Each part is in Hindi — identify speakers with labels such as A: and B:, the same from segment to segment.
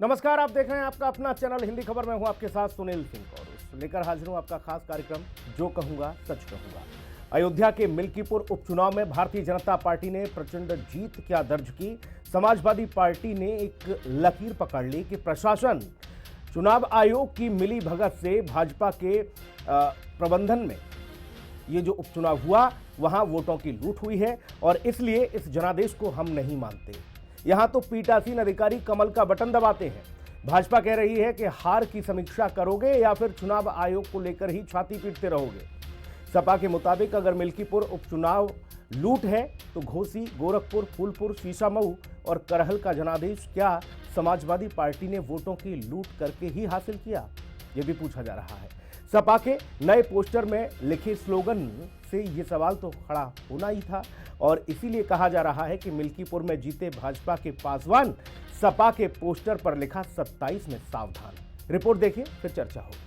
A: नमस्कार, आप देख रहे हैं आपका अपना चैनल हिंदी खबर में हूं आपके साथ सुनील सिंह और लेकर हाजिर हूं आपका खास कार्यक्रम जो कहूंगा सच कहूंगा। अयोध्या के मिल्कीपुर उपचुनाव में भारतीय जनता पार्टी ने प्रचंड जीत क्या दर्ज की। समाजवादी पार्टी ने एक लकीर पकड़ ली कि प्रशासन चुनाव आयोग की मिली भगत से भाजपा के प्रबंधन में ये जो उपचुनाव हुआ वहां वोटों की लूट हुई है और इसलिए इस जनादेश को हम नहीं मानते। यहां तो पीठासीन अधिकारी कमल का बटन दबाते हैं। भाजपा कह रही है कि हार की समीक्षा करोगे या फिर चुनाव आयोग को लेकर ही छाती पीटते रहोगे। सपा के मुताबिक अगर मिल्कीपुर उपचुनाव लूट है तो घोसी, गोरखपुर, फूलपुर, शीशामऊ और करहल का जनादेश क्या समाजवादी पार्टी ने वोटों की लूट करके ही हासिल किया, ये भी पूछा जा रहा है। सपा के नए पोस्टर में लिखे स्लोगन से ये सवाल तो खड़ा होना ही था और इसीलिए कहा जा रहा है कि मिल्कीपुर में जीते भाजपा के पासवान। सपा के पोस्टर पर लिखा 27 में सावधान। रिपोर्ट देखिए फिर चर्चा होगी।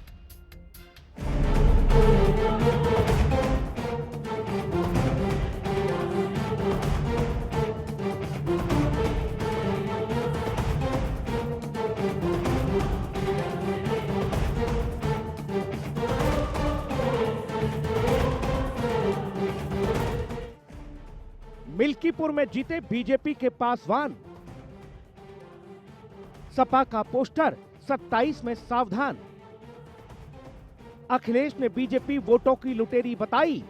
A: मिल्कीपुर में जीते बीजेपी के पासवान। सपा का पोस्टर 27 में सावधान। अखिलेश ने बीजेपी वोटों की लुटेरी बताई।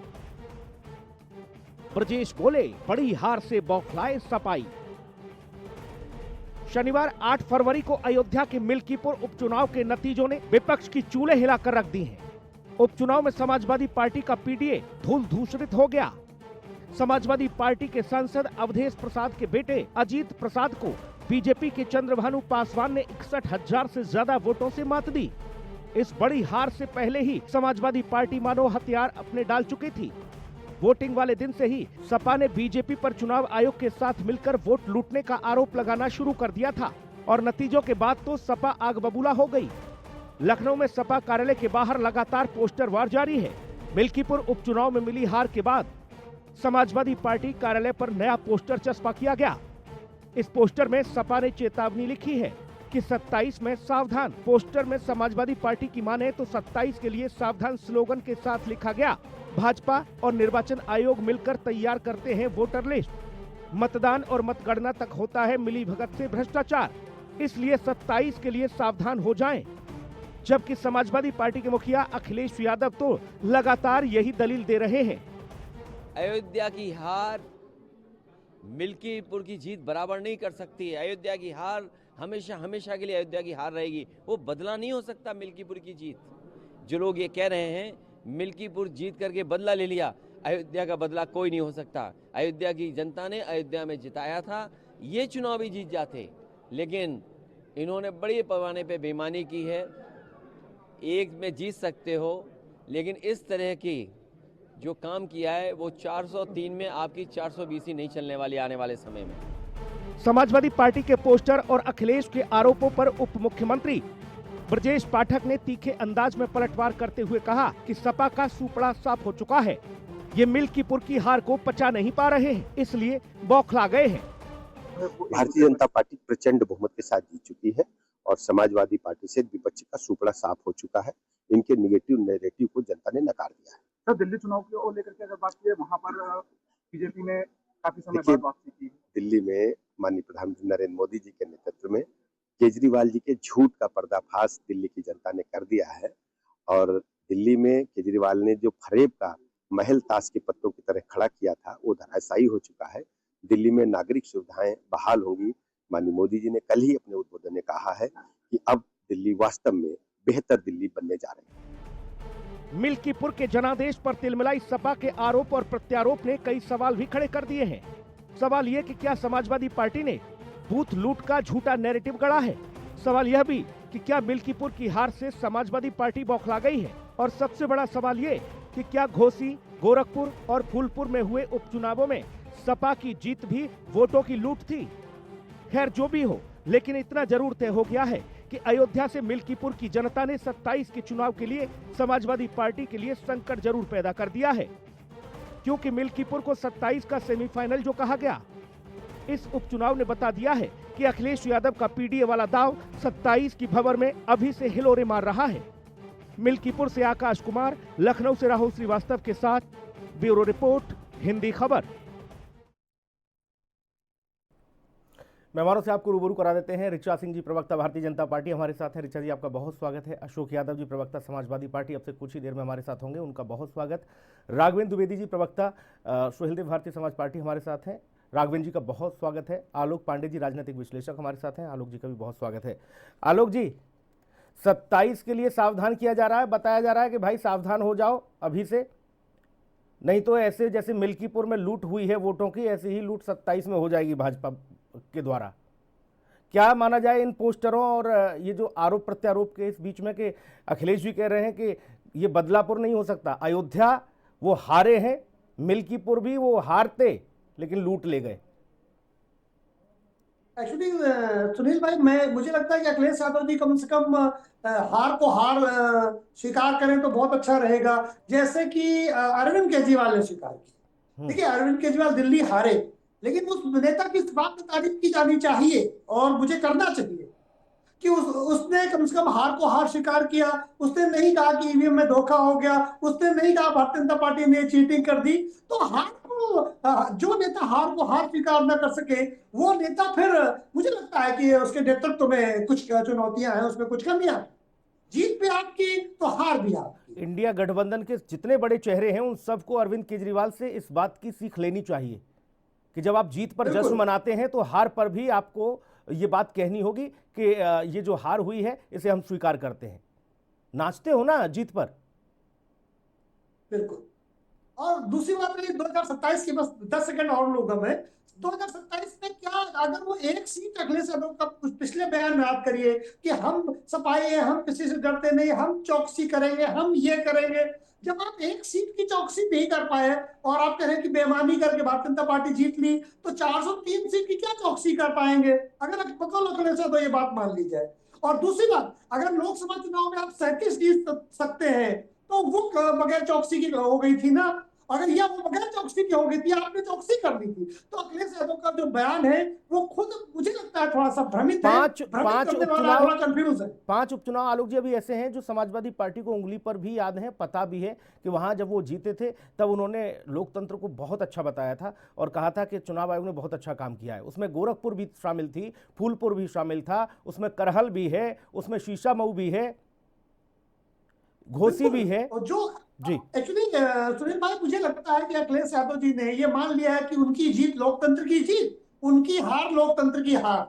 A: ब्रजेश बोले बड़ी हार से बौखलाए सपाई। शनिवार 8 फरवरी को अयोध्या के मिल्कीपुर उपचुनाव के नतीजों ने विपक्ष की चूल्हे हिलाकर रख दी हैं। उपचुनाव में समाजवादी पार्टी का पीडीए धूल धूसरित हो गया। समाजवादी पार्टी के सांसद अवधेश प्रसाद के बेटे अजीत प्रसाद को बीजेपी के चंद्रभानु पासवान ने 61,000 से ज्यादा वोटों से मात दी। इस बड़ी हार से पहले ही समाजवादी पार्टी मानो हथियार अपने डाल चुकी थी। वोटिंग वाले दिन से ही सपा ने बीजेपी पर चुनाव आयोग के साथ मिलकर वोट लूटने का आरोप लगाना शुरू कर दिया था और नतीजों के बाद तो सपा आग बबूला हो गई। लखनऊ में सपा कार्यालय के बाहर लगातार पोस्टर वार जारी है। मिल्कीपुर उपचुनाव में मिली हार के बाद समाजवादी पार्टी कार्यालय पर नया पोस्टर चस्पा किया गया। इस पोस्टर में सपा ने चेतावनी लिखी है कि 27 में सावधान। पोस्टर में समाजवादी पार्टी की माने तो 27 के लिए सावधान स्लोगन के साथ लिखा गया। भाजपा और निर्वाचन आयोग मिलकर तैयार करते हैं वोटर लिस्ट। मतदान और मतगणना तक होता है मिलीभगत से भ्रष्टाचार, इसलिए 27 के लिए सावधान हो जाएं। जबकि समाजवादी पार्टी के मुखिया अखिलेश यादव तो लगातार यही दलील दे रहे हैं।
B: अयोध्या की हार मिल्कीपुर की जीत बराबर नहीं कर सकती है। अयोध्या की हार हमेशा हमेशा के लिए अयोध्या की हार रहेगी। वो बदला नहीं हो सकता मिल्कीपुर की जीत। जो लोग ये कह रहे हैं मिल्कीपुर जीत करके बदला ले लिया, अयोध्या का बदला कोई नहीं हो सकता। अयोध्या की जनता ने अयोध्या में जिताया था, ये चुनाव भी जीत जाते, लेकिन इन्होंने बड़े पैमाने पे बेईमानी की है। एक में जीत सकते हो, लेकिन इस तरह की जो काम किया है वो 403 में आपकी 420 ही नहीं चलने वाली आने वाले समय में।
A: समाजवादी पार्टी के पोस्टर और अखिलेश के आरोपों पर उप मुख्यमंत्री ब्रजेश पाठक ने तीखे अंदाज में पलटवार करते हुए कहा कि सपा का सुपड़ा साफ हो चुका है। ये मिल्कीपुर की हार को पचा नहीं पा रहे हैं, इसलिए बौखला गए हैं।
C: भारतीय जनता पार्टी प्रचंड बहुमत के साथ जीत चुकी है और समाजवादी पार्टी से विपक्ष का सुपड़ा साफ हो चुका है। इनके निगेटिव नैरेटिव को जनता ने नकार दिया है।
D: सर, दिल्ली चुनाव को लेकर के अगर बात की, वहां पर बीजेपी ने काफी समय बाद वापसी की। दिल्ली
C: में माननीय प्रधानमंत्री नरेंद्र मोदी जी के नेतृत्व में केजरीवाल जी के झूठ का पर्दाफाश दिल्ली की जनता ने कर दिया है और दिल्ली में केजरीवाल ने जो फरेब का महल ताश के पत्तों की तरह खड़ा किया था वो धराशायी हो चुका है। दिल्ली में नागरिक सुविधाएं बहाल होंगी। माननीय मोदी जी ने कल ही अपने उद्बोधन में कहा है कि अब दिल्ली वास्तव में बेहतर दिल्ली बनने जा रही है।
A: मिल्कीपुर के जनादेश पर तिलमिलाई सपा के आरोप और प्रत्यारोप ने कई सवाल भी खड़े कर दिए हैं। सवाल यह कि क्या समाजवादी पार्टी ने बूथ लूट का झूठा नैरेटिव गढ़ा है। सवाल यह भी कि क्या मिल्कीपुर की हार से समाजवादी पार्टी बौखला गई है और सबसे बड़ा सवाल ये कि क्या घोसी, गोरखपुर और फूलपुर में हुए उपचुनावों में सपा की जीत भी वोटों की लूट थी। खैर जो भी हो, लेकिन इतना जरूर तय हो गया है कि अयोध्या से मिल्कीपुर की जनता ने 27 के चुनाव के लिए समाजवादी पार्टी के लिए संकट जरूर पैदा कर दिया है, क्योंकि मिल्कीपुर को 27 का सेमीफाइनल जो कहा गया, इस उपचुनाव ने बता दिया है कि अखिलेश यादव का पीडीए वाला दाव 27 की भंवर में अभी से हिलोरे मार रहा है। मिल्कीपुर से आकाश कुमार, लखनऊ से राहुल श्रीवास्तव के साथ ब्यूरो रिपोर्ट, हिंदी खबर। मेहमानों से आपको रूबरू करा देते हैं। ऋचा सिंह जी, प्रवक्ता भारतीय जनता पार्टी, हमारे साथ हैं। ऋचा जी, आपका बहुत स्वागत है। अशोक यादव जी, प्रवक्ता समाजवादी पार्टी, अब से कुछ ही देर में हमारे साथ होंगे, उनका बहुत स्वागत। राघवेंद्र द्विवेदी जी, प्रवक्ता सुहेलदेव भारतीय समाज पार्टी, हमारे साथ हैं। राघवेंद्र जी का बहुत स्वागत है। आलोक पांडे जी, राजनीतिक विश्लेषक, हमारे साथ हैं। आलोक जी का भी बहुत स्वागत है। आलोक जी, 27 के लिए सावधान किया जा रहा है, बताया जा रहा है कि भाई सावधान हो जाओ अभी से, नहीं तो ऐसे जैसे मिल्कीपुर में लूट हुई है वोटों की, ऐसी ही लूट 27 में हो जाएगी भाजपा के द्वारा। क्या माना जाए इन पोस्टरों और ये जो आरोप प्रत्यारोप के इस बीच में कि अखिलेश जी कह रहे हैं कि ये बदलापुर नहीं हो सकता, अयोध्या वो हारे हैं, मिल्कीपुर भी वो हारते लेकिन लूट ले गए।
E: एक्चुअली सुनील भाई, मुझे लगता है कि अखिलेश यादव जी कम से कम हार को हार स्वीकार करें तो बहुत अच्छा रहेगा, जैसे कि अरविंद केजरीवाल ने स्वीकार किया। देखिए, अरविंद केजरीवाल दिल्ली हारे, लेकिन उस नेता की इस बात की तारीफ की जानी चाहिए और मुझे करना चाहिए कि उसने कम से कम हार को हार स्वीकार किया। उसने नहीं कहा कि ईवीएम में धोखा हो गया, उसने नहीं कहा भारतीय जनता पार्टी ने चीटिंग कर दी। तो हार को, जो नेता हार को हार स्वीकार न कर सके, वो नेता फिर मुझे लगता है कि उसके नेतृत्व में कुछ चुनौतियां हैं, उसमें कुछ कमियां। जीत भी आपकी तो हार भी आपकी।
A: इंडिया गठबंधन के जितने बड़े चेहरे हैं उन सबको अरविंद केजरीवाल से इस बात की सीख लेनी चाहिए कि जब आप जीत पर जश्न मनाते हैं तो हार पर भी आपको ये बात कहनी होगी कि ये जो हार हुई है इसे हम स्वीकार करते हैं। नाचते हो ना जीत पर।
E: बिल्कुल। और दूसरी बात रही 2027 की, बस 10 सेकंड और लूंगा मैं। 2027 में क्या, अगर वो एक सीट अखिलेश यादव का पिछले बयान में याद करिए कि हम सफाई है, हम किसी से डरते नहीं, हम चौकसी करेंगे, हम ये करेंगे। जब आप एक सीट की चौकसी नहीं कर पाए और आप कह रहे हैं कि बेईमानी करके भारतीय जनता पार्टी जीत ली, तो 403 सीट की क्या चौकसी कर पाएंगे? अगर अखिलेश यादव ये बात मान ली जाए। और दूसरी बात, अगर लोकसभा चुनाव में आप 37 जीत सकते हैं तो वो बगैर चौकसी की हो गई थी ना। अगर यह वो बगैर चौकसी की हो गई थी, आपने चौकसी कर दी थी। तो अखिलेश यादव का जो बयान है वो खुद मुझे लगता है थोड़ा सा भ्रमित है,
A: पांच उपचुनाव आलोक जी अभी ऐसे हैं जो समाजवादी पार्टी को उंगली पर भी याद है, पता भी है कि वहां जब वो जीते थे तब उन्होंने लोकतंत्र को बहुत अच्छा बताया था और कहा था कि चुनाव आयोग ने बहुत अच्छा काम किया है। उसमें गोरखपुर भी शामिल थी, फूलपुर भी शामिल था, उसमें करहल भी है, उसमें शीशामऊ भी है, घोसी भी है।
E: और जो
A: जी
E: एक्चुअली सुनील भाई, मुझे लगता है कि अखिलेश यादव जी ने ये मान लिया है कि उनकी जीत लोकतंत्र की जीत, उनकी हार लोकतंत्र की हार।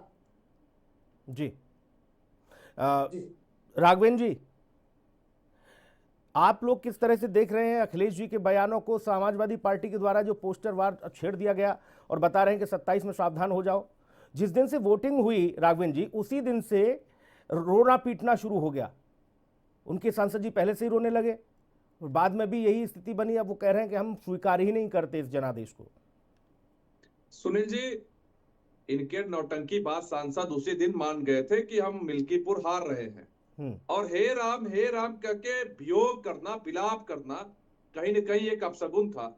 A: जी राघवेंद्र जी, आप लोग किस तरह से देख रहे हैं अखिलेश जी के बयानों को? समाजवादी पार्टी के द्वारा जो पोस्टर वार छेड़ दिया गया और बता रहे हैं कि 27 में सावधान हो जाओ। जिस दिन से वोटिंग हुई राघवेंद्र जी, उसी दिन से रोना पीटना शुरू हो गया। उनके सांसद जी पहले से ही रोने लगे और बाद में भी यही स्थिति बनी। अब वो कह रहे हैं कि हम स्वीकार ही नहीं करते इस जनादेश को।
F: सुनील जी, इनके नौटंकी बात सांसद उसी दिन मान गए थे कि हम मिल्कीपुर हार रहे हैं और हे राम करके वियोग करना, विलाप करना कहीं न कहीं एक अपशगुन था।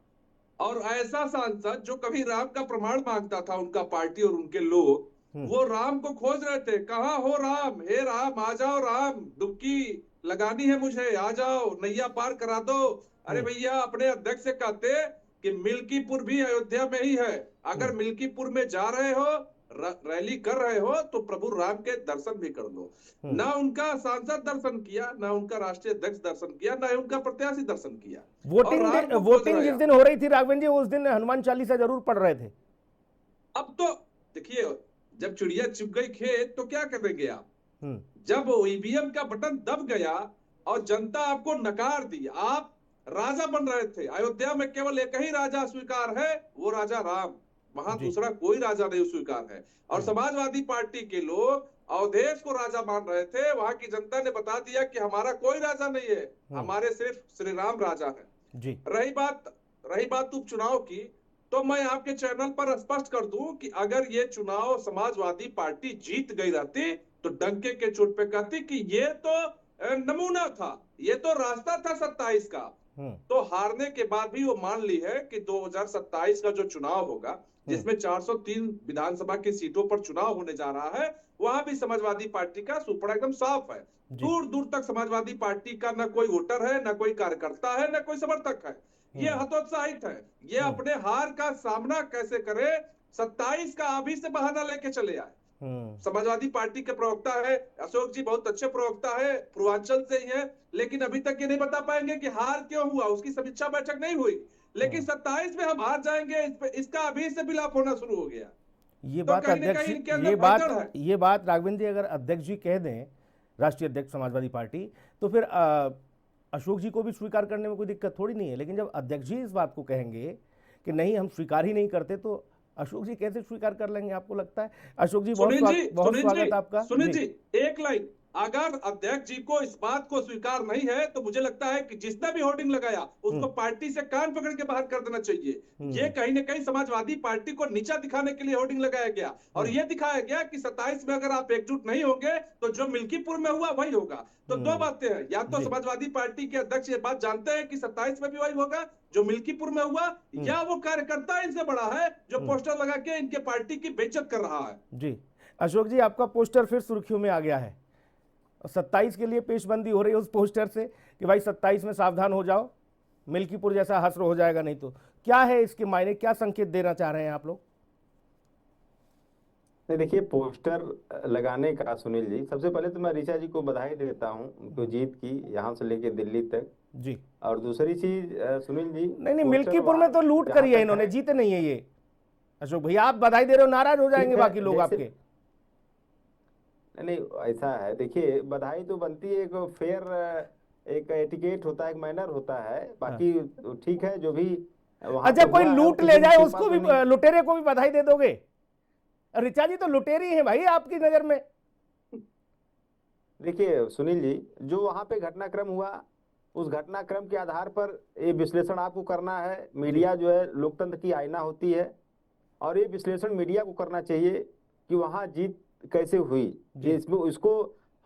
F: और ऐसा सांसद जो कभी राम का प्रमाण मांगता था, उनका पार्टी और उनके लोग वो राम को खोज रहे थे। कहाँ हो राम? हे राम आ जाओ, राम डुबकी लगानी है मुझे, आ जाओ, नैया पार करा दो। अरे भैया, अपने अध्यक्ष से कहते कि मिल्कीपुर भी अयोध्या में ही है। अगर मिल्कीपुर में जा रहे हो, रैली कर रहे हो, तो प्रभु राम के दर्शन भी कर लो। ना उनका सांसद दर्शन किया, ना उनका राष्ट्रीय अध्यक्ष दर्शन किया, ना उनका प्रत्याशी दर्शन किया।
A: वोटिंग जिस दिन हो रही थी राघवेंद्र जी, उस दिन हनुमान चालीसा जरूर पढ़ रहे थे।
F: अब तो देखिए, जब चिड़िया चुग गई खेत तो क्या करेंगे आप? जब ईवीएम का बटन दब गया और जनता आपको नकार दी, आप राजा बन रहे थे। अयोध्या में केवल एक ही राजा स्वीकार है, वो राजा राम, वहां दूसरा कोई राजा नहीं स्वीकार है। और समाजवादी पार्टी के लोग अवधेश को राजा मान रहे थे। वहां की जनता ने बता दिया कि हमारा कोई राजा नहीं है, हमारे सिर्फ श्री राम राजा है। रही बात उपचुनाव की, तो मैं आपके चैनल पर स्पष्ट कर दूं कि अगर ये चुनाव समाजवादी पार्टी जीत गई रहती तो डंके के चोट पे कहती कि ये तो नमूना था, ये तो रास्ता था 27 का। तो हारने के बाद भी वो मान ली है कि 2027 का जो चुनाव होगा जिसमें 403 विधानसभा की सीटों पर चुनाव होने जा रहा है, वहां भी समाजवादी पार्टी का सुपड़ा एकदम साफ है। दूर दूर तक समाजवादी पार्टी का न कोई वोटर है, न कोई कार्यकर्ता है, न कोई समर्थक है। ये हतोत्साहित है। ये अपने हार का सामना कैसे करे, 27 का अभी से बहाना लेके चले आए। समाजवादी पार्टी के प्रवक्ता है अशोक जी, बहुत अच्छे प्रवक्ता है, पूर्वांचल से ही है, लेकिन अभी तक ये नहीं बता पाएंगे कि हार क्यों हुआ। उसकी समीक्षा बैठक नहीं हुई, लेकिन 27 में हम हार जाएंगे, इसका अभी से विलाप होना शुरू हो गया।
G: ये
F: तो
G: बात
F: कहीं न
G: अध्यक्ष
F: कहीं इनके
G: जी,
F: अंदर
G: ये बात राघवेंद्र जी अगर अध्यक्ष जी कह दें, राष्ट्रीय अध्यक्ष समाजवादी पार्टी, तो फिर अशोक जी को भी स्वीकार करने में कोई दिक्कत थोड़ी नहीं है। लेकिन जब अध्यक्ष जी इस बात को कहेंगे कि नहीं हम स्वीकार ही नहीं करते, तो अशोक जी कैसे स्वीकार कर लेंगे आपको लगता है? अशोक जी बहुत स्वागत आपका।
F: सुनील जी, एक लाइन, अगर अध्यक्ष जी को इस बात को स्वीकार नहीं है तो मुझे लगता है कि जिसने भी होर्डिंग लगाया उसको पार्टी से कान पकड़ के बाहर कर देना चाहिए। ये कहीं ना कहीं समाजवादी पार्टी को नीचा दिखाने के लिए होर्डिंग लगाया गया और ये दिखाया गया कि 27 में अगर आप एकजुट नहीं होंगे तो जो मिल्कीपुर में हुआ वही होगा। तो दो बातें हैं, या तो समाजवादी पार्टी के अध्यक्ष ये बात जानते हैं कि 27 में भी वही होगा जो मिल्कीपुर में हुआ, या वो कार्यकर्ता इनसे बड़ा है जो पोस्टर लगा के इनके पार्टी की बेइज्जत कर रहा है।
G: जी अशोक जी, आपका पोस्टर फिर सुर्खियों में आ गया है। 27 के लिए पेशबंदी हो रही है उस पोस्टर से कि भाई 27 में सावधान हो जाओ, मिल्कीपुर जैसा हश्र हो जाएगा नहीं तो। क्या है इसके मायने, क्या संकेत देना चाह रहे हैं आप लोग?
H: देखिए, पोस्टर लगाने का सुनील जी, सबसे पहले तो मैं ऋचा जी को बधाई देता हूं उनको जीत की, यहां से लेके दिल्ली तक
G: जी।
H: और दूसरी चीज सुनील जी,
G: नहीं मिल्कीपुर में तो लूट करी है इन्होंने, जीते नहीं है ये। अशोक भैया आप बधाई दे रहे हो, नाराज हो जाएंगे बाकी लोग आपके।
H: नहीं ऐसा है, देखिए बधाई तो बनती है, एक फेयर एक एटिकेट होता है, एक मैनर होता है, बाकी ठीक है जो भी।
G: अच्छा कोई लूट ले जाए उसको भी, लुटेरे को भी बधाई दे दोगे? ऋचा जी तो लुटेरी है भाई आपकी नजर में।
H: देखिए सुनील जी, जो वहां पे घटनाक्रम हुआ उस घटनाक्रम के आधार पर ये विश्लेषण आपको करना है। मीडिया जो है लोकतंत्र की आईना होती है और ये विश्लेषण मीडिया को करना चाहिए कि वहां जीत कैसे हुई। इसको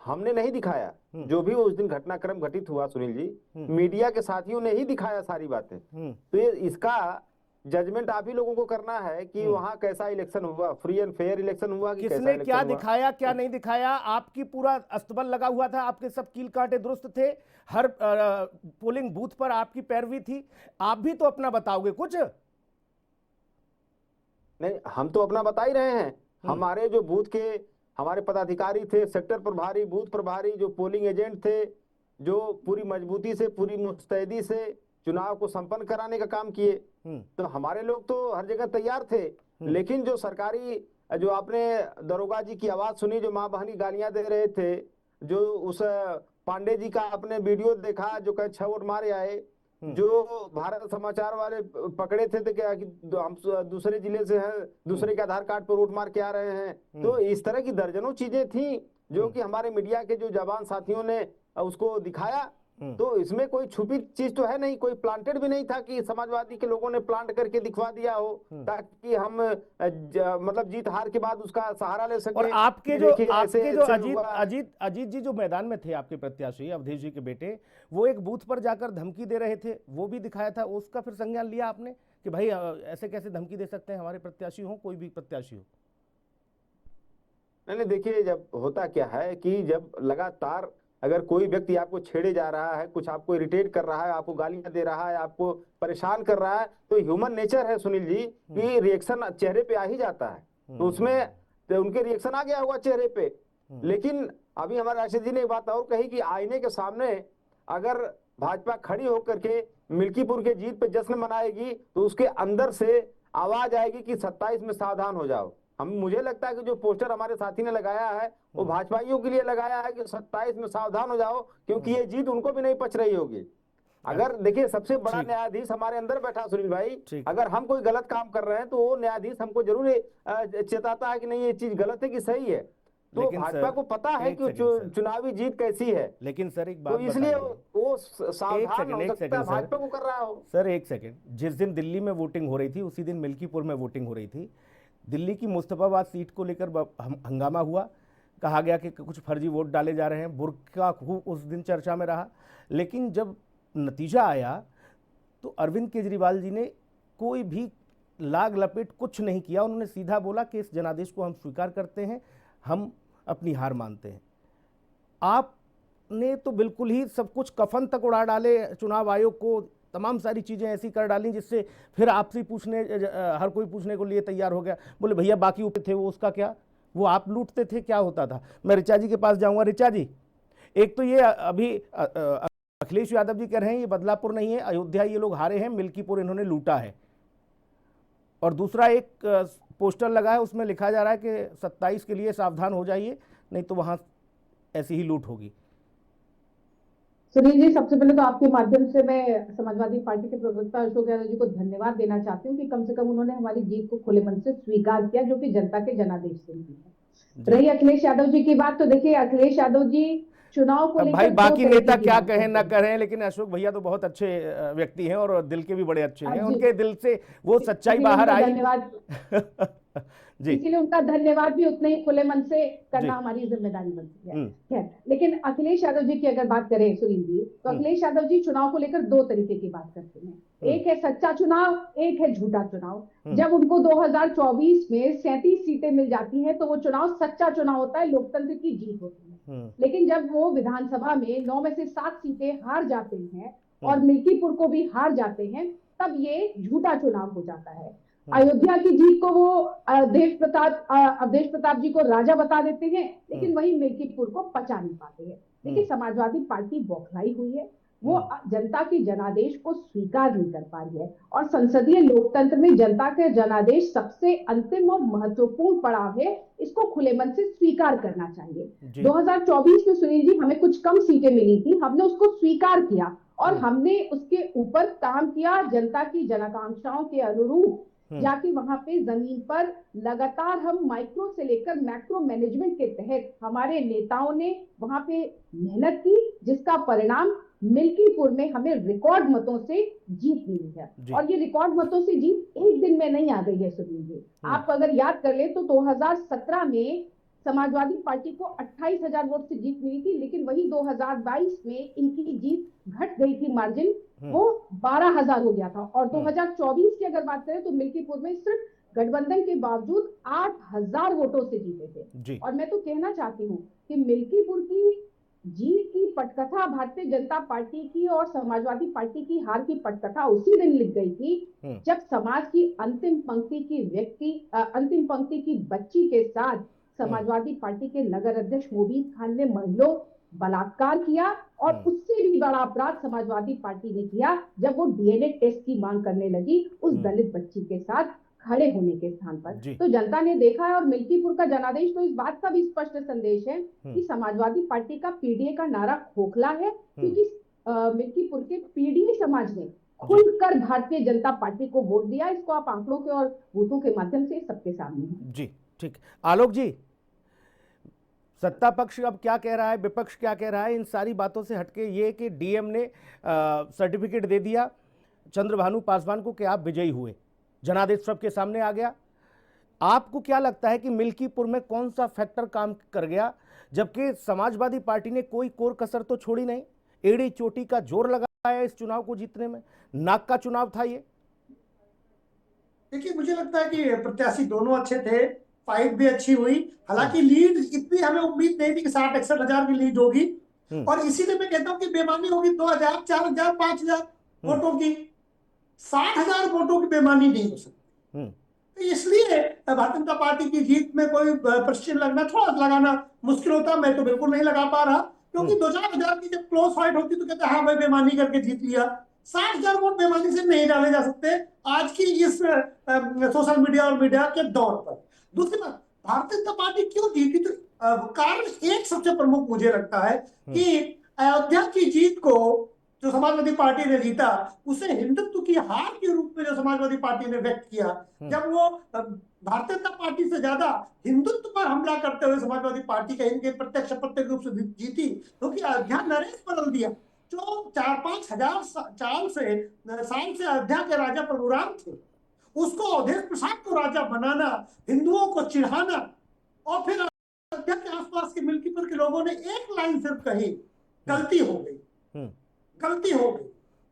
H: हमने नहीं दिखाया, जो भी उस दिन घटनाक्रम घटित हुआ सुनील जी, मीडिया के साथियों ने ही दिखाया सारी बातें। तो ये इसका जजमेंट आप ही लोगों को करना है कि वहां कैसा इलेक्शन हुआ, फ्री एंड फेयर इलेक्शन हुआ कि
G: किसने क्या दिखाया क्या नहीं दिखाया। आपकी पूरा अस्तबल लगा हुआ था, आपके सब कील कांटे दुरुस्त थे, हर पोलिंग बूथ पर आपकी पैरवी थी। आप भी तो अपना बताओगे कुछ?
H: नहीं, हम तो अपना बता ही रहे हैं। हमारे जो बूथ के हमारे पदाधिकारी थे, सेक्टर प्रभारी, बूथ प्रभारी, जो पोलिंग एजेंट थे, जो पूरी मजबूती से, पूरी मुस्तैदी से चुनाव को संपन्न कराने का काम किए। तो हमारे लोग तो हर जगह तैयार थे। लेकिन जो सरकारी, जो आपने दरोगा जी की आवाज सुनी जो मां बहनी गालियां दे रहे थे, जो उस पांडे जी का आपने वीडियो देखा जो कहे 6 वोट मारे आए, जो भारत समाचार वाले पकड़े थे तो क्या कि हम दूसरे जिले से हैं, दूसरे के आधार कार्ड पर वोट मार के आ रहे हैं। तो इस तरह की दर्जनों चीजें थी जो कि हमारे मीडिया के जो जवान साथियों ने उसको दिखाया। तो इसमें कोई छुपी चीज तो है नहीं, कोई प्लांटेड भी नहीं था कि समाजवादी के लोगों ने प्लांट करके दिखवा दिया हो ताकि हम मतलब जीत हार के बाद उसका सहारा ले सके।
G: और आपके जो अजीत जी जो मैदान में थे, आपके प्रत्याशी अवधेश जी के बेटे, वो एक बूथ पर जाकर धमकी दे रहे थे, वो भी दिखाया था। उसका फिर संज्ञान लिया आपने कि भाई ऐसे कैसे धमकी दे सकते हैं हमारे प्रत्याशी हो, कोई भी प्रत्याशी हो?
H: नहीं, देखिए जब होता क्या है कि जब लगातार अगर कोई व्यक्ति आपको छेड़े जा रहा है, कुछ आपको इरिटेट कर रहा है, आपको गालियां दे रहा है, आपको परेशान कर रहा है, तो ह्यूमन नेचर है सुनील जी कि रिएक्शन चेहरे पे आ ही जाता है। तो उसमें तो उनके रिएक्शन आ गया होगा चेहरे पे। लेकिन अभी हमारे राशिद जी ने एक बात और कही कि आईने के सामने अगर भाजपा खड़ी होकर के मिल्कीपुर के जीत पे जश्न मनाएगी तो उसके अंदर से आवाज आएगी कि 27 में सावधान हो जाओ। मुझे लगता है कि जो पोस्टर हमारे साथी ने लगाया है वो भाजपाइयों के लिए लगाया है कि 27 में सावधान हो जाओ, क्योंकि ये जीत उनको भी नहीं पच रही होगी। अगर देखिए सबसे बड़ा न्यायाधीश हमारे अंदर बैठा सुनील भाई, अगर हम कोई गलत काम कर रहे हैं तो वो न्यायाधीश हमको जरूर चेताता है कि नहीं ये चीज गलत है कि सही है। तो भाजपा को पता है कि चुनावी जीत कैसी है।
G: लेकिन सर एक बात,
H: तो इसलिए वो सावधान हो सकता है भाजपा को कर रहा हो।
G: सर एक सेकंड, जिस दिन दिल्ली में वोटिंग हो रही थी उसी दिन मिल्कीपुर में वोटिंग हो रही थी। दिल्ली की मुस्तफाबाद सीट को लेकर हंगामा हुआ, कहा गया कि कुछ फर्जी वोट डाले जा रहे हैं, बुर्का खूब उस दिन चर्चा में रहा। लेकिन जब नतीजा आया तो अरविंद केजरीवाल जी ने कोई भी लाग लपेट कुछ नहीं किया। उन्होंने सीधा बोला कि इस जनादेश को हम स्वीकार करते हैं, हम अपनी हार मानते हैं। आपने तो बिल्कुल ही सब कुछ कफन तक उड़ा डाले, चुनाव आयोग को तमाम सारी चीज़ें ऐसी कर डाली जिससे फिर आपसे पूछने, हर कोई पूछने को लिए तैयार हो गया। बोले भैया बाकी ऊपर थे वो उसका क्या, वो आप लूटते थे, क्या होता था। मैं ऋचा जी के पास जाऊंगा। ऋचा जी, एक तो ये अभी अखिलेश यादव जी कह रहे हैं ये बदलापुर नहीं है, अयोध्या ये लोग हारे हैं, मिल्कीपुर इन्होंने लूटा है। और दूसरा एक पोस्टर लगा है, उसमें लिखा जा रहा है कि 27 के लिए सावधान हो जाइए, नहीं तो वहां ऐसी ही लूट होगी।
I: सुनील जी, सबसे पहले तो आपके माध्यम से मैं समाजवादी पार्टी के प्रवक्ता अशोक यादव जी को धन्यवाद देना चाहती हूँ कि कम से कम उन्होंने हमारी जीत को खुले मन से स्वीकार किया, जो कि जनता के जनादेश से हुई है। रही अखिलेश यादव जी की बात, तो देखिए अखिलेश यादव जी चुनाव को लेकर
G: भाई बाकी नेता क्या कहें ना कहें, लेकिन अशोक भैया तो बहुत अच्छे व्यक्ति हैं और दिल के भी बड़े अच्छे हैं, उनके दिल से वो सच्चाई बाहर आई।
I: धन्यवाद जी, इसीलिए उनका धन्यवाद भी उतने ही खुले मन से करना हमारी जिम्मेदारी बनती है। लेकिन अखिलेश यादव जी की अगर बात करें सुनील जी, तो अखिलेश यादव जी चुनाव को लेकर दो तरीके की बात करते हैं। एक है सच्चा चुनाव, एक है झूठा चुनाव। जब उनको 2024 में 37 सीटें मिल जाती हैं तो वो चुनाव सच्चा चुनाव होता है, लोकतंत्र की जीत होती है। लेकिन जब वो विधानसभा में 9 में से 7 सीटें हार जाते हैं और मिल्कीपुर को भी हार जाते हैं, तब ये झूठा चुनाव हो जाता है। अयोध्या की जीत को वो अवधेश प्रताप जी को राजा बता देते हैं, लेकिन वही मिल्कीपुर को पचा नहीं पाते हैं। लेकिन समाजवादी पार्टी बौखलाई हुई है, वो जनता की जनादेश को स्वीकार नहीं कर पा रही है। और संसदीय लोकतंत्र में जनता के जनादेश सबसे अंतिम और महत्वपूर्ण पड़ाव है, इसको खुले मन से स्वीकार करना चाहिए। 2024 में सुनील जी हमें कुछ कम सीटें मिली थी, हमने उसको स्वीकार किया और हमने उसके ऊपर काम किया, जनता की जनाकांक्षाओं के अनुरूप जाके वहां पे जमीन पर लगातार हम माइक्रो से लेकर मैक्रो मैनेजमेंट के तहत हमारे नेताओं ने वहां पे मेहनत की, जिसका परिणाम मिल्कीपुर में हमें रिकॉर्ड मतों से जीत मिली है। और ये रिकॉर्ड मतों से जीत एक दिन में नहीं आ गई है सुनील जी। आप अगर याद कर ले तो 2017 में समाजवादी पार्टी को 28,000 वोट से जीत मिली थी, लेकिन वही 2022 में इनकी जीत घट गई थी, मार्जिन वो 12,000 हो गया था। और 2024 की अगर बात करें तो मिल्कीपुर में सिर्फ गठबंधन के बावजूद 8,000 वोटों से जीते थे। और मैं तो कहना चाहती हूँ कि मिल्कीपुर की जीत की पटकथा भारतीय जनता पार्टी की और समाजवादी पार्टी की हार की पटकथा उसी दिन लिख गई थी जब समाज की अंतिम पंक्ति की बच्ची के साथ समाजवादी पार्टी के नगर अध्यक्ष मुबीन खान ने महिलाओं बलात्कार किया। और उससे भी बड़ा अपराध समाजवादी पार्टी ने किया जब वो डीएनए टेस्ट की मांग करने लगी उस दलित बच्ची के साथ खड़े होने के स्थान पर। तो जनता ने देखा है और मिल्कीपुर का जनादेश तो इस बात का भी स्पष्ट संदेश है कि समाजवादी पार्टी का पीडीए का नारा खोखला है, क्योंकि मिल्कीपुर के पीडीए समाज ने खुलकर भारतीय जनता पार्टी को वोट दिया। इसको आप आंकड़ों के और बूथों के माध्यम से सबके सामने है।
G: जी ठीक। आलोक जी, सत्ता पक्ष अब क्या कह रहा है, विपक्ष क्या कह रहा है, इन सारी बातों से हटके ये कि डीएम ने सर्टिफिकेट दे दिया चंद्रभानु पासवान को कि आप विजयी हुए, जनादेश सबके सामने आ गया। आपको क्या लगता है कि मिल्कीपुर में कौन सा फैक्टर काम कर गया, जबकि समाजवादी पार्टी ने कोई कोर कसर तो छोड़ी नहीं, एड़ी चोटी का जोर लगाया इस चुनाव को जीतने में, नाक का चुनाव था ये?
E: देखिए, मुझे लगता है कि प्रत्याशी दोनों अच्छे थे, फाइट भी अच्छी हुई। हालांकि लीड इतनी हमें उम्मीद नहीं थी कि 60-61 हजार की लीड होगी, और इसीलिए मैं कहता हूं कि बेमानी होगी 2,000, 4,000, 5,000 वोटों की, 60,000 वोटों की बेमानी नहीं हो सकती। तो इसलिए भारतीय जनता पार्टी की जीत में कोई प्रश्न लगना, थोड़ा लगाना मुश्किल होता, मैं तो बिल्कुल नहीं लगा पा रहा, क्योंकि 2-4 हजार की जब क्लोज फाइट होती तो कहते हाँ भाई बेमानी करके जीत लिया। 60,000 वोट बेमानी से नहीं डाले जा सकते आज की इस सोशल मीडिया और मीडिया के दौर पर। दूसरी बात, भारतीय जनता पार्टी क्यों जीती, तो कारण एक सबसे प्रमुख मुझे लगता है कि अयोध्या की जीत को जो समाजवादी पार्टी ने जीता, उसे हिंदुत्व की हार के रूप में जो समाजवादी पार्टी ने व्यक्त किया, जब वो भारतीय जनता पार्टी से ज्यादा हिंदुत्व पर हमला करते हुए समाजवादी पार्टी कहेंगे प्रत्यक्ष अप्रत्यक्ष रूप से जीती, क्योंकि अयोध्या नरेश बदल दिया। जो 4-5 हजार साल से अयोध्या के राजा प्रभुराम थे, उसको अवधेश प्रसाद को राजा बनाना, हिंदुओं को चिढ़ाना, और फिर अयोध्या के आसपास के मिल्कीपुर के लोगों ने एक लाइन सिर्फ कही, गलती हो गई, गलती हो गई।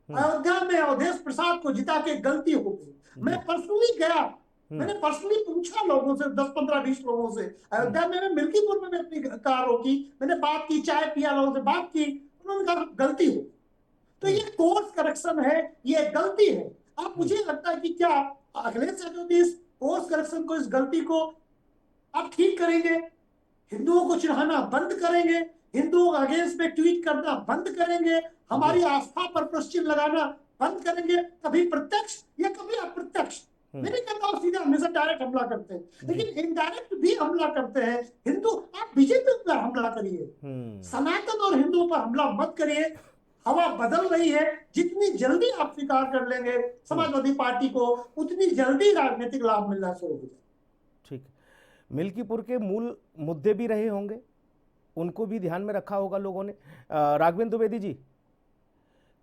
E: अयोध्या में अवधेश प्रसाद को जिता के गलती हो गई। मैं पर्सनली गया, मैंने पर्सनली पूछा लोगों से, 10-15-20 लोगों से अयोध्या में, मैं मिल्कीपुर में अपनी कार रोकी, मैंने बात की, चाय पिया, लोगों से बात की, उन्होंने कहा गलती हो। तो ये कोर्स करेक्शन है, ये गलती है। अब मुझे लगता है कि क्या अखिलेश यादव जी इस कोर्स करेक्शन को, इस गलती को अब ठीक करेंगे, हिंदुओं को चिढ़ाना बंद करेंगे, हिंदुओं के अगेंस्ट में ट्वीट करना बंद करेंगे, हमारी आस्था पर प्रश्न लगाना बंद करेंगे, कभी प्रत्यक्ष या कभी अप्रत्यक्ष। मैं नहीं कहता हूं सीधा हमेशा डायरेक्ट हमला करते हैं, लेकिन इनडायरेक्ट भी हमला करते हैं। हिंदू, आप बीजेपी पर हमला करिए, सनातन और हिंदुओं पर हमला मत करिए। हवा बदल रही है, जितनी जल्दी आप स्वीकार कर लेंगे समाजवादी पार्टी को, उतनी जल्दी राजनीतिक लाभ मिलना शुरू हो जाए।
G: ठीक, मिल्कीपुर के मूल मुद्दे भी रहे होंगे, उनको भी ध्यान में रखा होगा लोगों ने। राघवेंद्र द्विवेदी जी,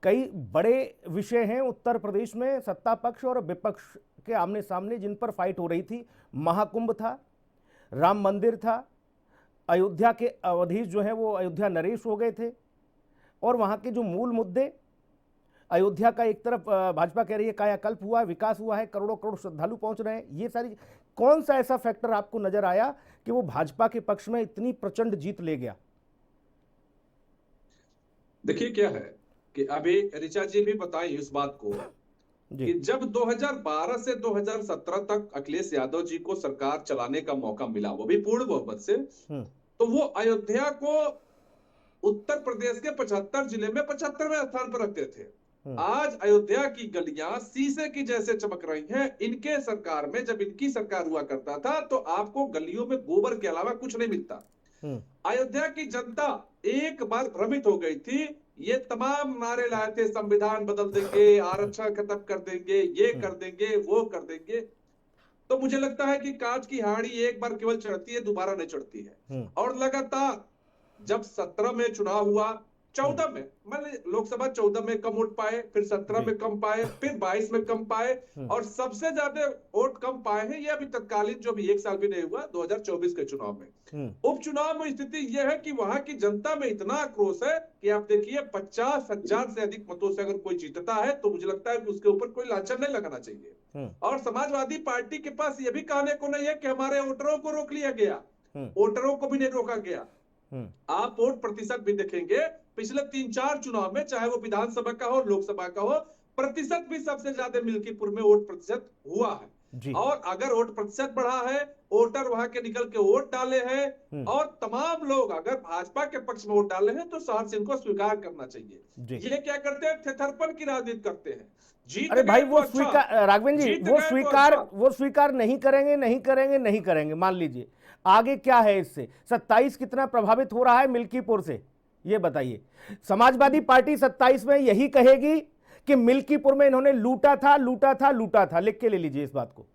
G: कई बड़े विषय हैं उत्तर प्रदेश में, सत्ता पक्ष और विपक्ष के आमने सामने जिन पर फाइट हो रही थी। महाकुंभ था, राम मंदिर था, अयोध्या के अवधीश जो है वो अयोध्या नरेश हो गए थे, और वहाँ के जो मूल मुद्दे, अयोध्या का एक तरफ भाजपा कह रही है कायाकल्प हुआ है, विकास हुआ है, करोड़ों करोड़ श्रद्धालु पहुंच रहे हैं, ये सारी, कौन सा ऐसा फैक्टर आपको नजर आया कि वो भाजपा के पक्ष में इतनी प्रचंड जीत ले गया?
F: देखिए क्या है कि अभी ऋचा जी भी बताई इस बात को कि जब 2012 से 2017 तक अखिलेश यादव जी को सरकार चलाने का मौका मिला, वो भी पूर्ण बहुमत से, तो वो अयोध्या को उत्तर प्रदेश के 75 जिले में 75वें स्थान पर रखते थे। आज अयोध्या की गलियां शीशे की जैसे चमक रही हैं। इनके सरकार में, जब इनकी सरकार हुआ करता था, तो आपको गलियों में गोबर के अलावा कुछ नहीं मिलता। अयोध्या की जनता एक बार भ्रमित हो गई थी। ये तमाम नारे लाए थे, संविधान बदल देंगे, आरक्षण खत्म कर देंगे, ये कर देंगे, वो कर देंगे। तो मुझे लगता है कि कांच की हाड़ी एक बार केवल चढ़ती है, दोबारा नहीं चढ़ती है। और लगातार जब 17 में चुनाव हुआ, 14 में मैंने लोकसभा 14 में कम वोट पाए, फिर 17 में कम पाए, फिर 22 में कम पाए, और सबसे ज्यादा वोट कम पाए हैं ये अभी तत्कालीन, जो भी एक साल भी नहीं हुआ, 2024 के चुनाव में। उपचुनाव में स्थिति यह है कि वहां की जनता में इतना आक्रोश है कि आप देखिए 50,000 से अधिक मतों से अगर कोई जीतता है तो मुझे लगता है कि उसके ऊपर कोई लांछन नहीं लगाना चाहिए। और समाजवादी पार्टी के पास यह भी कहने को नहीं है कि हमारे वोटरों को रोक लिया गया, वोटरों को भी नहीं रोका गया। आप वोट प्रतिशत भी देखेंगे, पिछले 3-4 चुनाव में, चाहे वो विधानसभा का हो, लोकसभा का हो, प्रतिशत भी सबसे ज्यादा मिल्कीपुर में वोट प्रतिशत हुआ है। और अगर वोट प्रतिशत बढ़ा है, वोटर वहां के निकल के वोट डाले हैं, और तमाम लोग अगर भाजपा के पक्ष में वोट डाले हैं, तो सहर्ष इनको स्वीकार करना चाहिए। ये क्या करते हैं, थेथरपन की राजनीति करते हैं।
G: अरे भाई, वो स्वीकार, राघवेंद्र जी, वो स्वीकार नहीं करेंगे, नहीं करेंगे, नहीं करेंगे, मान लीजिए आगे क्या है इससे? 27 कितना प्रभावित हो रहा है मिल्कीपुर से, ये बताइए। समाजवादी पार्टी 27 में यही कहेगी कि मिल्कीपुर में इन्होंने लूटा था, लूटा था, लूटा था। लिख के ले लीजिए इस बात को।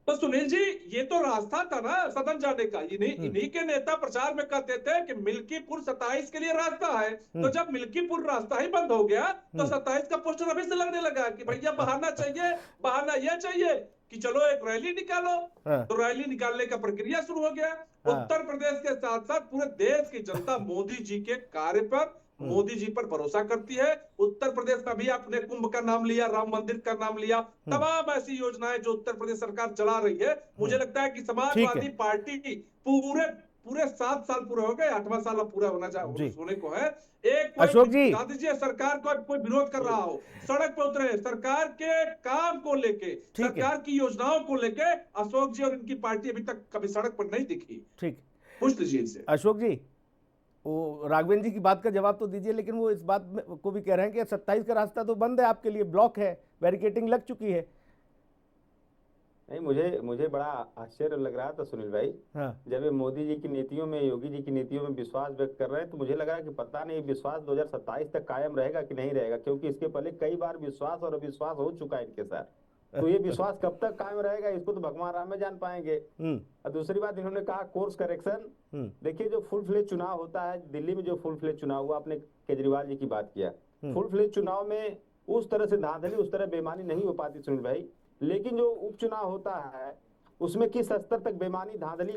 F: तो सुनील जी, ये तो रास्ता था ना सदन जाने का। इन्हीं के नेता प्रचार में कहते थे कि मिल्कीपुर 27 के लिए रास्ता है। तो जब मिल्कीपुर रास्ता ही बंद हो गया, तो 27 का पोस्टर अभी से लगने लगा कि भैया बहाना चाहिए, बहाना यह चाहिए कि चलो एक रैली निकालो। तो रैली निकालने का प्रक्रिया शुरू हो गया। उत्तर प्रदेश के साथ साथ पूरे देश की जनता मोदी जी के कार्य पर, मोदी जी पर भरोसा करती है। उत्तर प्रदेश में भी आपने कुंभ का नाम लिया, राम मंदिर का नाम लिया, तमाम ऐसी योजनाएं जो उत्तर प्रदेश सरकार चला रही है। मुझे लगता है कि समाजवादी पार्टी की पूरे 7 साल पूरे हो गए, 8वां साल अब पूरा होने को है।
G: अशोक जी,
F: गांधी जी सरकार को कोई विरोध कर रहा हो, सड़क पर उतरे, सरकार के काम को लेके, सरकार की योजनाओं को लेके अशोक जी और इनकी पार्टी अभी तक कभी सड़क पर नहीं दिखी।
G: ठीक,
F: पूछ लीजिए इनसे।
G: अशोक जी, वो राघवेंद्र जी की बात का जवाब तो दीजिए, लेकिन वो इस बात को भी कह रहे हैं कि 27 का रास्ता तो बंद है आपके लिए, ब्लॉक है, बैरिकेटिंग लग चुकी है।
H: नहीं, मुझे बड़ा आश्चर्य लग रहा था सुनील भाई। जब ये मोदी जी की नीतियों में, योगी जी की नीतियों में विश्वास व्यक्त कर रहे हैं, तो मुझे लग रहा है कि पता नहीं विश्वास 2027 तक कायम रहेगा कि नहीं रहेगा, क्योंकि इसके पहले कई बार विश्वास और अविश्वास हो चुका है इनके साथ। तो ये विश्वास कब तक कायम रहेगा, इसको तो भगवान राम में जान पाएंगे। और दूसरी बात, इन्होंने कहा कोर्स करेक्शन। देखिए, जो फुल फ्लेज चुनाव होता है, दिल्ली में जो फुल फ्लेज चुनाव हुआ, आपने केजरीवाल जी की बात किया, फुल फ्लेज चुनाव में उस तरह से धांधली, उस तरह बेईमानी नहीं हो पाती सुनील भाई। लेकिन जो उपचुनाव होता है, उसमें किस स्तर तक बेईमानी, धांधली,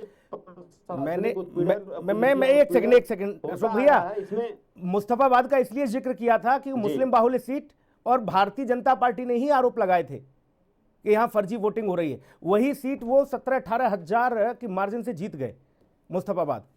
G: मैं एक सेकंड अशोक भैया, इसमें मुस्तफाबाद का इसलिए जिक्र किया था कि मुस्लिम बाहुल्य सीट और भारतीय जनता पार्टी ने ही आरोप लगाए थे कि यहां फर्जी वोटिंग हो रही है। वही सीट वो 17-18 हजार की मार्जिन से जीत गए मुस्तफाबाद।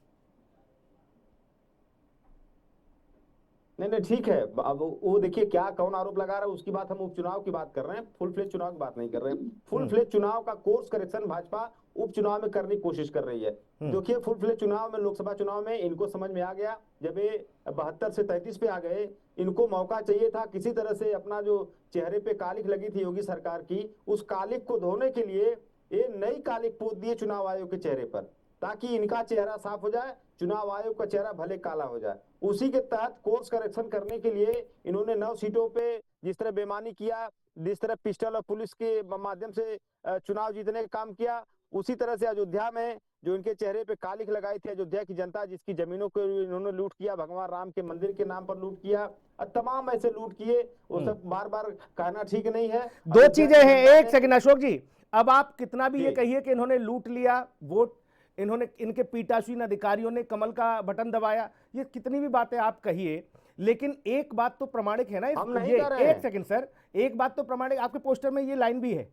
H: नहीं ठीक है, अब वो देखिए क्या कौन आरोप लगा रहा है उसकी बात, हम उपचुनाव की बात कर रहे हैं, फुल फ्लेज चुनाव की बात नहीं कर रहे हैं। फुल फ्लेज चुनाव का कोर्स करेक्शन भाजपा उपचुनाव में करने की कोशिश कर रही है। देखिए फुल फ्लेज चुनाव में, लोकसभा चुनाव में इनको समझ में आ गया, जब ये 72 से 33 पे आ गए, इनको मौका चाहिए था किसी तरह से अपना जो चेहरे पे कालिख लगी थी योगी सरकार की, उस कालिख को धोने के लिए ये नई कालिख पोत दिए चुनाव आयोग के चेहरे पर, ताकि इनका चेहरा साफ हो जाए, चुनाव आयोग का चेहरा भले काला हो जाए। उसी के तहत कोर्स करेक्शन करने के लिए इन्होंने 9 सीटों पे जिस तरह बेईमानी किया, जिस तरह पिस्टल और पुलिस के माध्यम से चुनाव जीतने का काम किया, उसी तरह से अयोध्या में जो इनके चेहरे पे कालिख लगाई थी अयोध्या की जनता, जिसकी जमीनों को इन्होंने लूट किया, भगवान राम के मंदिर के नाम पर लूट किया, तमाम ऐसे लूट किए, वो सब बार बार कहना ठीक नहीं है।
G: दो चीजें हैं, एक सेकंड अशोक जी, अब आप कितना भी ये कहिए कि इन्होंने लूट लिया वोट, इन्होंने, इनके पीठासीन अधिकारियों ने कमल का बटन दबाया, ये कितनी भी बातें आप कहिए, लेकिन एक बात तो प्रमाणिक है ना, ये एक सेकंड सर, एक बात तो प्रमाणिक, आपके पोस्टर में ये लाइन भी है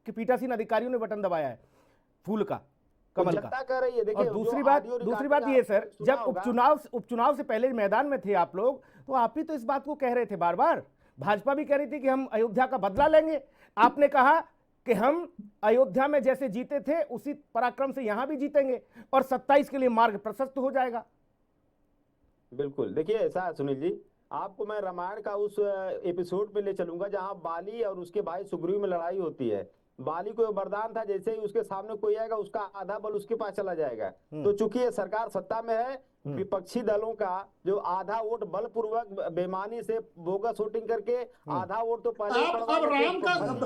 G: कि पीठासीन अधिकारियों ने बटन दबाया है फूल का, कमल का।
H: कर रही है।
G: और दूसरी बात ये सर, जब उपचुनाव से पहले मैदान में थे आप लोग, तो आप ही तो इस बात को कह रहे थे बार बार, भाजपा भी कह रही थी कि हम अयोध्या का बदला लेंगे, आपने कहा कि हम अयोध्या में जैसे जीते थे उसी पराक्रम से यहां भी जीतेंगे और 27 के लिए मार्ग प्रशस्त हो जाएगा।
H: बिल्कुल, देखिए ऐसा है सुनील जी, आपको मैं रामायण का उस एपिसोड पे ले चलूंगा जहां बाली और उसके भाई सुग्रीव में लड़ाई होती है। बाली को वरदान था जैसे ही उसके सामने कोई आएगा उसका आधा बल उसके पास चला जाएगा। तो चूंकि ये सरकार सत्ता में है, विपक्षी दलों का जो आधा वोट बलपूर्वक बेईमानी से बोगस वोटिंग करके आधा वोट तो पहले
E: अब रामायण का गलत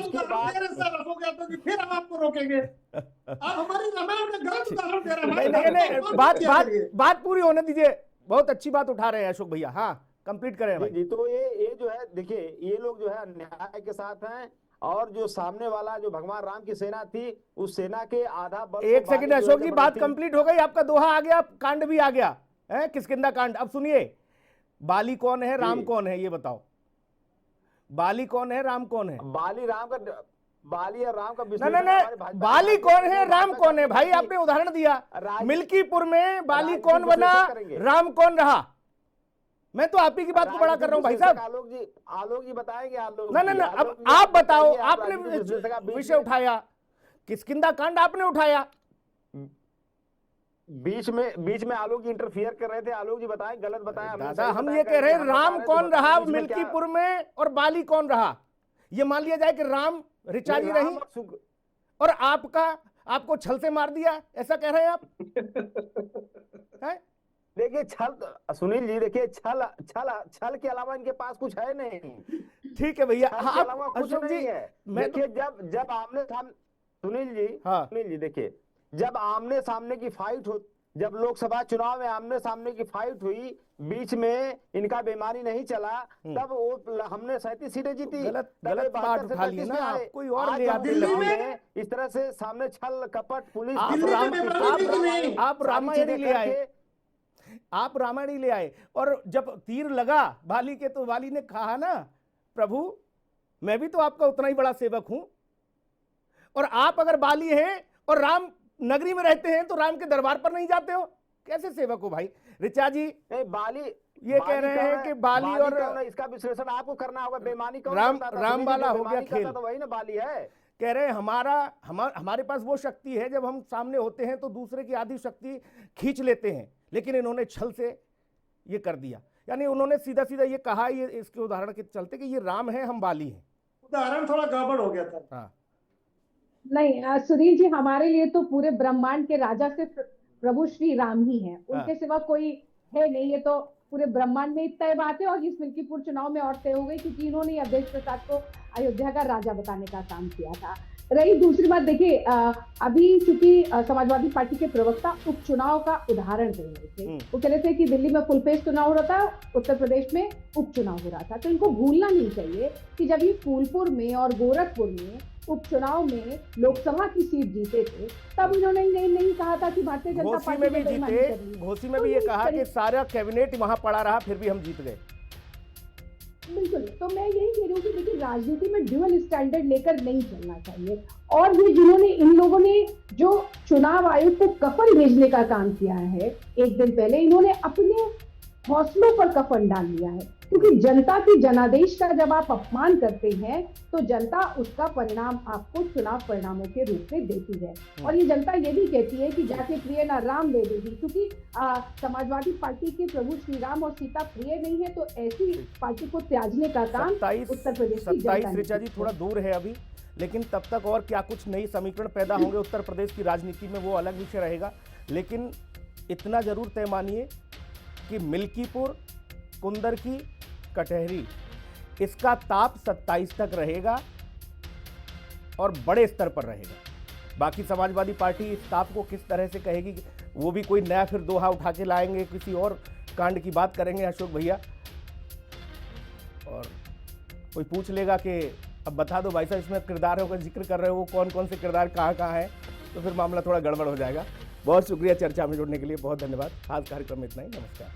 E: उदाहरण दे रहे सर, हो गया तो कि फिर हम आपको रोकेंगे। आप हमारी रामायण का गलत उदाहरण दे रहे हैं।
G: बात पूरी होने दीजिए, बहुत अच्छी बात उठा रहे हैं अशोक भैया, हाँ कंप्लीट करें भाई
H: जी। तो ये जो है देखिए, ये लोग जो है अन्याय के साथ हैं, और जो सामने वाला जो भगवान राम की सेना थी, उस सेना के आधा बल।
G: एक सेकंड अशोक जी, बात कंप्लीट हो गई, आपका दोहा आ गया, कांड भी आ गया है, किष्किंधा कांड। अब सुनिए, बाली कौन है, राम कौन है, ये बताओ। बाली कौन है, राम कौन है?
H: बाली राम का, बाली और राम का
G: नहीं, बाली कौन है, राम कौन है? भाई आपने उदाहरण दिया, मिल्कीपुर में बाली कौन बना, राम कौन रहा? मैं तो आप ही की बात को बड़ा कर रहा हूं भाई साहब।
H: आलोक जी बताएंगे।
G: ना, अब आप बताओ, आपने विषय उठाया, किष्किंधा कांड आपने उठाया,
H: बीच में आलोक जी इंटरफियर कर रहे थे। आलोक जी बताएं, गलत बताया
G: दादा। हम ये कह रहे हैं राम कौन रहा मिल्कीपुर में और बाली कौन रहा। ये मान लिया जाए कि राम ऋचा जी रही और आपको छल से मार दिया, ऐसा कह रहे हैं आप? है
H: देखिए छल, सुनील जी देखिए, छल के अलावा इनके पास कुछ है नहीं।
G: ठीक है भैया,
H: कुछ नहीं है। देखिए जब आमने सामने, सुनील जी देखिए, जब आमने सामने की फाइट हो, जब लोकसभा चुनाव में आमने सामने की फाइट हुई, बीच में इनका बेईमानी नहीं चला, तब वो हमने 37 सीटें जीती।
G: गलत बात उठा ली ना आप, कोई और ले आते
H: हैं इस तरह से सामने छल कपट पुलिस।
G: आप रामायण ले आए, आप रामायण ले आए, और जब तीर लगा बाली के तो बाली ने कहा ना, प्रभु मैं भी तो आपका उतना ही बड़ा सेवक हूं, और आप अगर बाली हैं और राम नगरी में रहते हैं तो राम के दरबार पर नहीं जाते हो, कैसे सेवक हो भाई? ऋचा जी
H: बाली
G: ये कह रहे हैं कि बाली और
H: इसका विश्लेषण आपको करना होगा। बेईमानी कौन
G: राम वाला हो गया खेल,
H: तो वही ना बाली है।
G: कह रहे हैं हमारे पास वो शक्ति है, जब हम सामने होते हैं तो दूसरे की आधी शक्ति खींच लेते हैं, लेकिन इन्होंने छल से ये कर दिया। यानी उन्होंने सीधा सीधा ये कहा, ये इसके उदाहरण के चलते कि ये राम है, हम बाली हैं।
E: उदाहरण थोड़ा गड़बड़ हो गया था।
G: हाँ
I: नहीं सुनील जी, हमारे लिए तो पूरे ब्रह्मांड के राजा सिर्फ प्रभु श्री राम ही हैं, उनके सिवा कोई है नहीं। ये तो पूरे ब्रह्मांड में तय बात है, और इस मिल्कीपुर चुनाव में और तय हो गई, क्योंकि इन्होंने अवधेश प्रसाद को अयोध्या का राजा बताने का काम किया था। रही दूसरी बात, देखिए अभी चूंकि समाजवादी पार्टी के प्रवक्ता उपचुनाव का उदाहरण दे रहे थे, वो कह रहे थे कि दिल्ली में फुल पेज चुनाव हो रहा था, उत्तर प्रदेश में उपचुनाव हो रहा था। तो इनको भूलना नहीं चाहिए कि जब ये फूलपुर में और गोरखपुर में उपचुनाव में लोकसभा की सीट जीते थे, तब इन्होंने नहीं कहा था कि भारतीय जनता पार्टी
G: में भी जीते, घोसी में भी ये कहा कि सारा कैबिनेट वहां पड़ा रहा, फिर भी हम जीत गए।
I: बिल्कुल, तो मैं यही कह रही हूँ कि देखिए राजनीति में ड्यूअल स्टैंडर्ड लेकर नहीं चलना चाहिए। और ये जिन्होंने इन लोगों ने जो चुनाव आयोग को कफन भेजने का काम किया है एक दिन पहले, इन्होंने अपने हौसलों पर कफन डाल लिया है, क्योंकि जनता की जनादेश का जब आप अपमान करते हैं तो जनता उसका परिणाम आपको चुनाव परिणामों के रूप में देती है। और ये जनता ये भी कहती है कि जाके प्रिय ना राम ले देगी, क्योंकि समाजवादी पार्टी के प्रभु श्री राम और सीता प्रिय नहीं है, तो ऐसी पार्टी को त्यागने का काम उत्तर प्रदेश की जनता ने
G: ऋचा जी थोड़ा दूर है अभी, लेकिन तब तक और क्या कुछ नई समीकरण पैदा होंगे उत्तर प्रदेश की राजनीति में, वो अलग विषय रहेगा। लेकिन इतना जरूर तय मानिए कि मिल्कीपुर, कुंदरकी, कटहरी, इसका ताप 27 तक रहेगा और बड़े स्तर पर रहेगा। बाकी समाजवादी पार्टी इस ताप को किस तरह से कहेगी, वो भी कोई नया फिर दोहा उठा के लाएंगे, किसी और कांड की बात करेंगे अशोक भैया, और कोई पूछ लेगा कि अब बता दो भाई साहब इसमें किरदारों का जिक्र कर रहे हो, वो कौन कौन से किरदार कहाँ कहाँ हैं, तो फिर मामला थोड़ा गड़बड़ हो जाएगा। बहुत शुक्रिया चर्चा में जुड़ने के लिए, बहुत धन्यवाद। आज कार्यक्रम में इतना ही, नमस्कार।